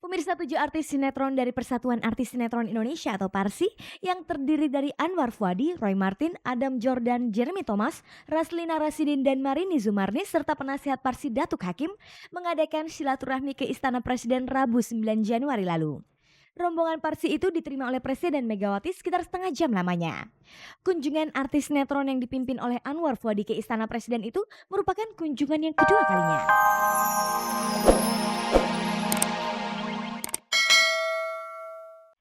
Pemirsa, 7 artis sinetron dari Persatuan Artis Sinetron Indonesia atau PARSI yang terdiri dari Anwar Fuady, Roy Martin, Adam Jordan, Jeremy Thomas, Raslina Rasidin dan Marini Zumarni serta penasihat PARSI Datuk Hakim mengadakan silaturahmi ke Istana Presiden Rabu 9 Januari lalu. Rombongan PARSI itu diterima oleh Presiden Megawati sekitar setengah jam lamanya. Kunjungan artis sinetron yang dipimpin oleh Anwar Fuady ke Istana Presiden itu merupakan kunjungan yang kedua kalinya.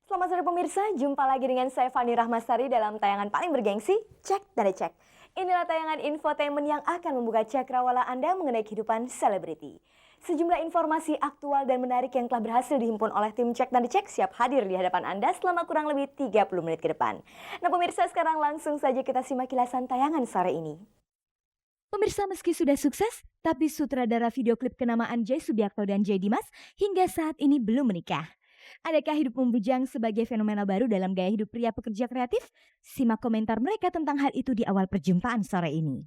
Selamat sore pemirsa, jumpa lagi dengan saya Fani Rahmasari dalam tayangan paling bergengsi, Cek dan Cek. Inilah tayangan infotainment yang akan membuka cakrawala Anda mengenai kehidupan selebriti. Sejumlah informasi aktual dan menarik yang telah berhasil dihimpun oleh tim Cek dan Cek siap hadir di hadapan Anda selama kurang lebih 30 menit ke depan. Nah pemirsa, sekarang langsung saja kita simak kilasan tayangan sore ini. Pemirsa, meski sudah sukses, tapi sutradara video klip kenamaan Jay Subiakto dan Jay Dimas hingga saat ini belum menikah. Adakah hidup membujang sebagai fenomena baru dalam gaya hidup pria pekerja kreatif? Simak komentar mereka tentang hal itu di awal perjumpaan sore ini.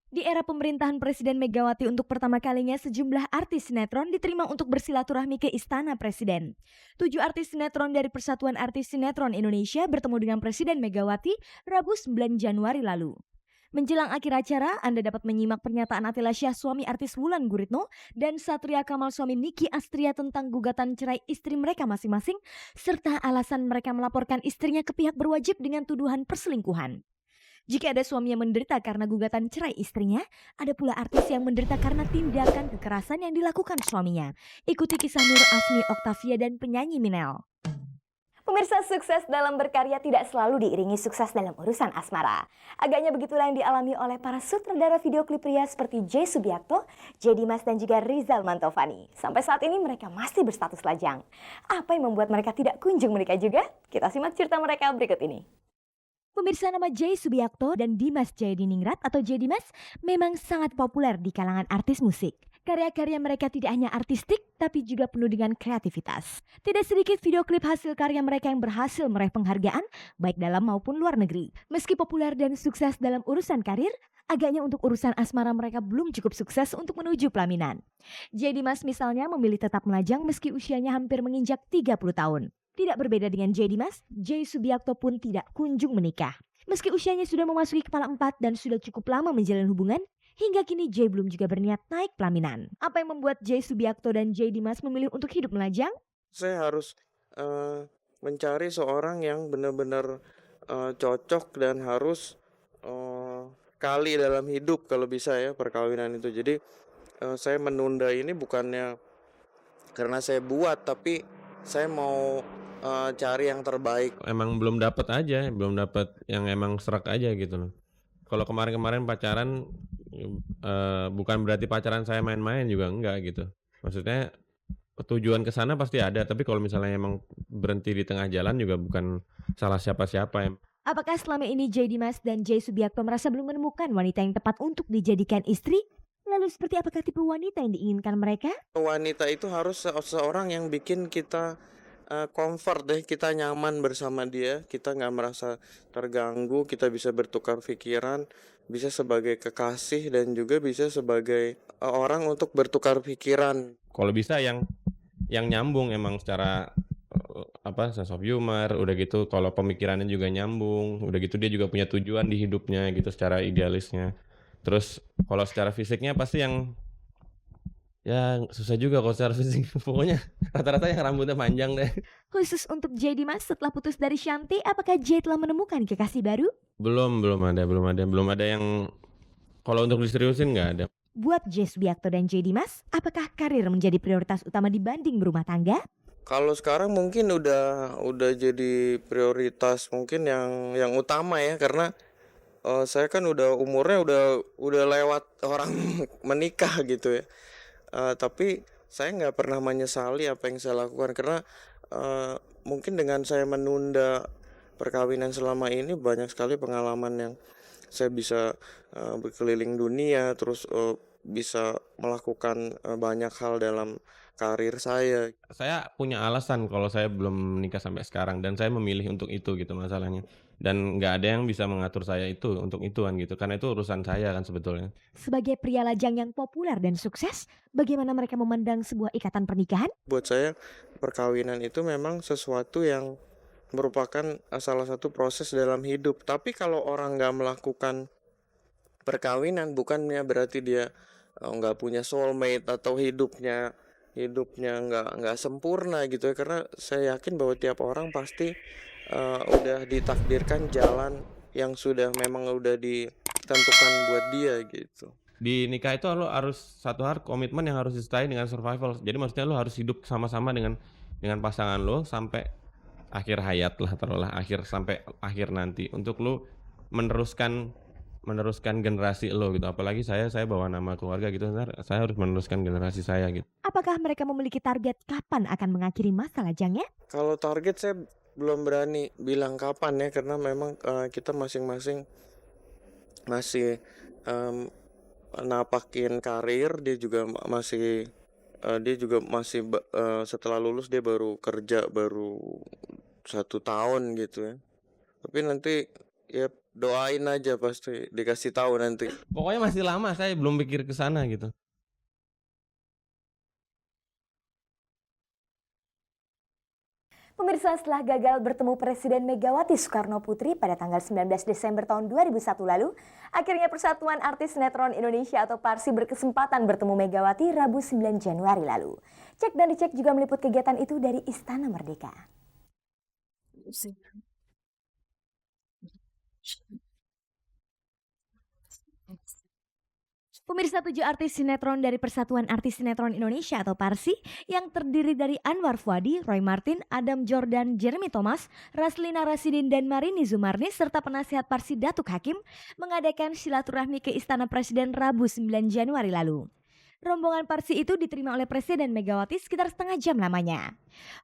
Di era pemerintahan Presiden Megawati untuk pertama kalinya sejumlah artis sinetron diterima untuk bersilaturahmi ke Istana Presiden. 7 artis sinetron dari Persatuan Artis Sinetron Indonesia bertemu dengan Presiden Megawati Rabu 9 Januari lalu. Menjelang akhir acara, Anda dapat menyimak pernyataan Atila Syah suami artis Wulan Guritno dan Satria Kamal suami Niki Astria tentang gugatan cerai istri mereka masing-masing serta alasan mereka melaporkan istrinya ke pihak berwajib dengan tuduhan perselingkuhan. Jika ada suami yang menderita karena gugatan cerai istrinya, ada pula artis yang menderita karena tindakan kekerasan yang dilakukan suaminya. Ikuti kisah Nur Afni Oktavia dan penyanyi Minel. Pemirsa, sukses dalam berkarya tidak selalu diiringi sukses dalam urusan asmara. Agaknya begitulah yang dialami oleh para sutradara video klip pria seperti Jay Subiakto, Jay Dimas dan juga Rizal Mantovani. Sampai saat ini mereka masih berstatus lajang. Apa yang membuat mereka tidak kunjung menikah juga? Kita simak cerita mereka berikut ini. Pemirsa, nama Jay Subiakto dan Dimas Jayadiningrat atau Jay Dimas memang sangat populer di kalangan artis musik. Karya-karya mereka tidak hanya artistik, tapi juga penuh dengan kreativitas. Tidak sedikit video klip hasil karya mereka yang berhasil meraih penghargaan, baik dalam maupun luar negeri. Meski populer dan sukses dalam urusan karir, agaknya untuk urusan asmara mereka belum cukup sukses untuk menuju pelaminan. Jay Dimas misalnya memilih tetap melajang meski usianya hampir menginjak 30 tahun. Tidak berbeda dengan Jay Dimas, Jay Subiakto pun tidak kunjung menikah. Meski usianya sudah memasuki kepala 4 dan sudah cukup lama menjalin hubungan, hingga kini Jay belum juga berniat naik pelaminan. Apa yang membuat Jay Subiakto dan Jay Dimas memilih untuk hidup melajang? Saya harus mencari seorang yang benar-benar cocok dan harus kali dalam hidup kalau bisa ya perkawinan itu. Jadi saya menunda ini bukannya karena saya buat, tapi saya mau cari yang terbaik. Emang belum dapat aja, belum dapat yang emang serak aja gitu loh. Kalau kemarin-kemarin pacaran bukan berarti pacaran saya main-main juga enggak gitu. Maksudnya tujuan ke sana pasti ada, tapi kalau misalnya emang berhenti di tengah jalan juga bukan salah siapa-siapa ya. Apakah selama ini Jay Dimas dan Jay Subiakto merasa belum menemukan wanita yang tepat untuk dijadikan istri? Lalu seperti apakah tipe wanita yang diinginkan mereka? Wanita itu harus seorang yang bikin kita comfort deh, kita nyaman bersama dia, kita nggak merasa terganggu, kita bisa bertukar pikiran, bisa sebagai kekasih dan juga bisa sebagai orang untuk bertukar pikiran. Kalau bisa yang nyambung emang secara sense of humor, udah gitu kalau pemikirannya juga nyambung, udah gitu dia juga punya tujuan di hidupnya gitu secara idealisnya. Terus kalau secara fisiknya pasti yang ya susah juga kalau secara fisik. Pokoknya rata-rata yang rambutnya panjang deh. Khusus untuk Jay Dimas setelah putus dari Shanti, apakah Jay telah menemukan kekasih baru? Belum ada yang kalau untuk diseriusin nggak ada. Buat Jay Subiakto dan Jay Dimas, apakah karir menjadi prioritas utama dibanding berumah tangga? Kalau sekarang mungkin udah jadi prioritas mungkin yang utama ya, karena saya kan udah umurnya udah lewat orang menikah gitu ya. Tapi saya nggak pernah menyesali apa yang saya lakukan karena mungkin dengan saya menunda perkawinan selama ini banyak sekali pengalaman yang saya bisa berkeliling dunia, terus bisa melakukan banyak hal dalam karir saya. Saya punya alasan kalau saya belum menikah sampai sekarang dan saya memilih untuk itu gitu masalahnya. dan nggak ada yang bisa mengatur saya itu untuk ituan gitu, karena itu urusan saya kan sebetulnya. Sebagai pria lajang yang populer dan sukses, bagaimana mereka memandang sebuah ikatan pernikahan? Buat saya perkawinan itu memang sesuatu yang merupakan salah satu proses dalam hidup. Tapi kalau orang nggak melakukan perkawinan, bukannya berarti dia nggak punya soulmate atau hidupnya nggak sempurna gitu ya. Karena saya yakin bahwa tiap orang pasti udah ditakdirkan jalan yang memang udah ditentukan buat dia gitu. Di nikah itu lo harus satu hal komitmen yang harus disertai dengan survival. Jadi maksudnya lo harus hidup sama-sama dengan pasangan lo sampai akhir hayat lah, taruhlah sampai akhir nanti untuk lo meneruskan generasi lo gitu. Apalagi saya bawa nama keluarga gitu, saya harus meneruskan generasi saya gitu. Apakah mereka memiliki target kapan akan mengakhiri masa lajangnya? Kalau target saya belum berani bilang kapan ya, karena memang kita masing-masing masih napakin karir. Dia juga masih setelah lulus dia baru kerja baru 1 tahun gitu ya. Tapi nanti ya doain aja, pasti dikasih tahu nanti. Pokoknya masih lama, saya belum pikir ke sana gitu. Pemirsa, setelah gagal bertemu Presiden Megawati Soekarno Putri pada tanggal 19 Desember tahun 2001 lalu, akhirnya Persatuan Artis Sinetron Indonesia atau PARSI berkesempatan bertemu Megawati Rabu 9 Januari lalu. Cek dan dicek juga meliput kegiatan itu dari Istana Merdeka. Pemirsa, 7 artis sinetron dari Persatuan Artis Sinetron Indonesia atau PARSI yang terdiri dari Anwar Fuady, Roy Martin, Adam Jordan, Jeremy Thomas, Raslina Rasidin, dan Marini Zumarni serta penasihat PARSI Datuk Hakim mengadakan silaturahmi ke Istana Presiden Rabu 9 Januari lalu. Rombongan PARSI itu diterima oleh Presiden Megawati sekitar setengah jam lamanya.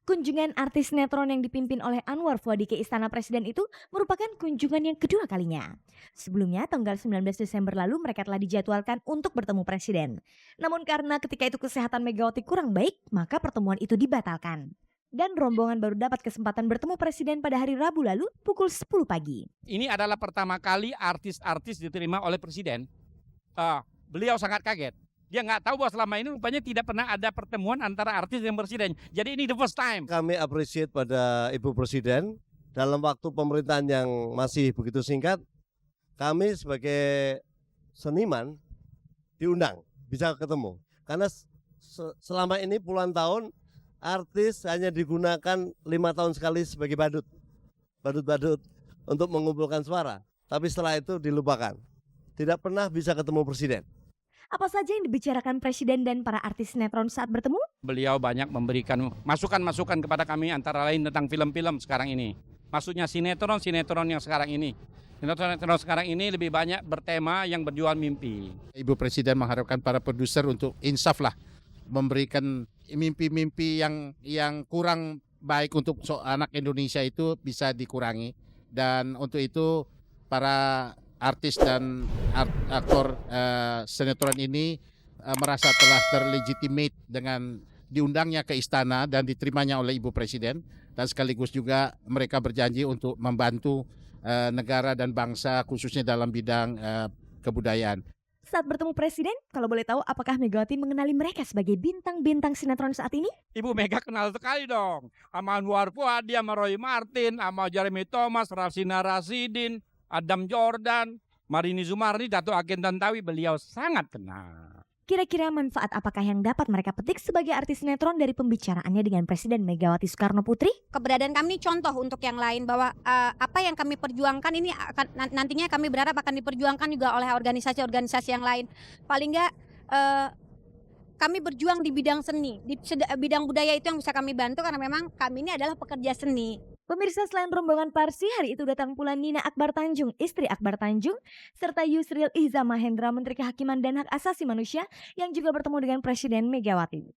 Kunjungan artis sinetron yang dipimpin oleh Anwar Fuady ke Istana Presiden itu merupakan kunjungan yang kedua kalinya. Sebelumnya, tanggal 19 Desember lalu mereka telah dijadwalkan untuk bertemu Presiden. Namun karena ketika itu kesehatan Megawati kurang baik, maka pertemuan itu dibatalkan. Dan rombongan baru dapat kesempatan bertemu Presiden pada hari Rabu lalu pukul 10 pagi. Ini adalah pertama kali artis-artis diterima oleh Presiden. Beliau sangat kaget. Dia nggak tahu bahwa selama ini rupanya tidak pernah ada pertemuan antara artis dan presiden. Jadi ini the first time. Kami appreciate pada Ibu Presiden dalam waktu pemerintahan yang masih begitu singkat. Kami sebagai seniman diundang, bisa ketemu. Karena selama ini puluhan tahun artis hanya digunakan 5 tahun sekali sebagai badut untuk mengumpulkan suara. Tapi setelah itu dilupakan. Tidak pernah bisa ketemu presiden. Apa saja yang dibicarakan Presiden dan para artis sinetron saat bertemu? Beliau banyak memberikan masukan-masukan kepada kami antara lain tentang film-film sekarang ini. Maksudnya sinetron yang sekarang ini. Sinetron sekarang ini lebih banyak bertema yang berjual mimpi. Ibu Presiden mengharapkan para produser untuk insaf lah, memberikan mimpi-mimpi yang kurang baik untuk anak Indonesia itu bisa dikurangi. Dan untuk itu para artis dan aktor sinetron ini merasa telah terlegitimate dengan diundangnya ke istana dan diterimanya oleh Ibu Presiden, dan sekaligus juga mereka berjanji untuk membantu negara dan bangsa khususnya dalam bidang kebudayaan. Saat bertemu Presiden, kalau boleh tahu apakah Megawati mengenali mereka sebagai bintang-bintang sinetron saat ini? Ibu Mega kenal sekali dong sama Anwar Fuady, sama Roy Martin, sama Jeremy Thomas, Raslina Rasidin, Adam Jordan, Marini Zumarni, Datuk Hakim Tantawi, beliau sangat kenal. Kira-kira manfaat apakah yang dapat mereka petik sebagai artis sinetron dari pembicaraannya dengan Presiden Megawati Soekarno Putri? Keberadaan kami contoh untuk yang lain bahwa apa yang kami perjuangkan ini akan nantinya kami berharap akan diperjuangkan juga oleh organisasi-organisasi yang lain. Paling enggak kami berjuang di bidang seni, di bidang budaya itu yang bisa kami bantu karena memang kami ini adalah pekerja seni. Pemirsa, selain rombongan PARSI, hari itu datang pula Nina Akbar Tanjung, istri Akbar Tanjung, serta Yusril Ihza Mahendra, Menteri Kehakiman dan Hak Asasi Manusia, yang juga bertemu dengan Presiden Megawati.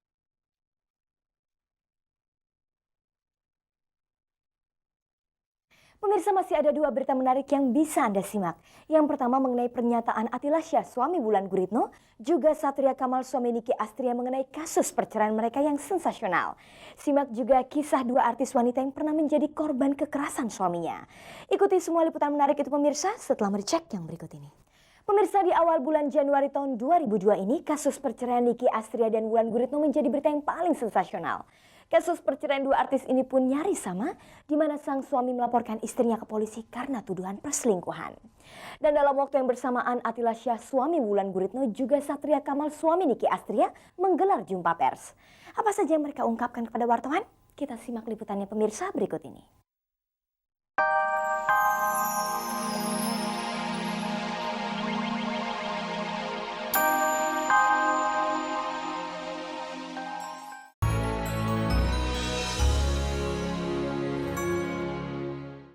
Pemirsa, masih ada dua berita menarik yang bisa Anda simak. Yang pertama mengenai pernyataan Atilla Syah, suami Wulan Guritno, juga Satria Kamal, suami Niki Astria, mengenai kasus perceraian mereka yang sensasional. Simak juga kisah dua artis wanita yang pernah menjadi korban kekerasan suaminya. Ikuti semua liputan menarik itu pemirsa setelah merecek yang berikut ini. Pemirsa, di awal bulan Januari tahun 2002 ini, kasus perceraian Niki Astria dan Wulan Guritno menjadi berita yang paling sensasional. Kasus perceraian dua artis ini pun nyaris sama, di mana sang suami melaporkan istrinya ke polisi karena tuduhan perselingkuhan. Dan dalam waktu yang bersamaan, Atilla Syah, suami Wulan Guritno, juga Satria Kamal, suami Niki Astria, menggelar jumpa pers. Apa saja yang mereka ungkapkan kepada wartawan? Kita simak liputannya pemirsa berikut ini.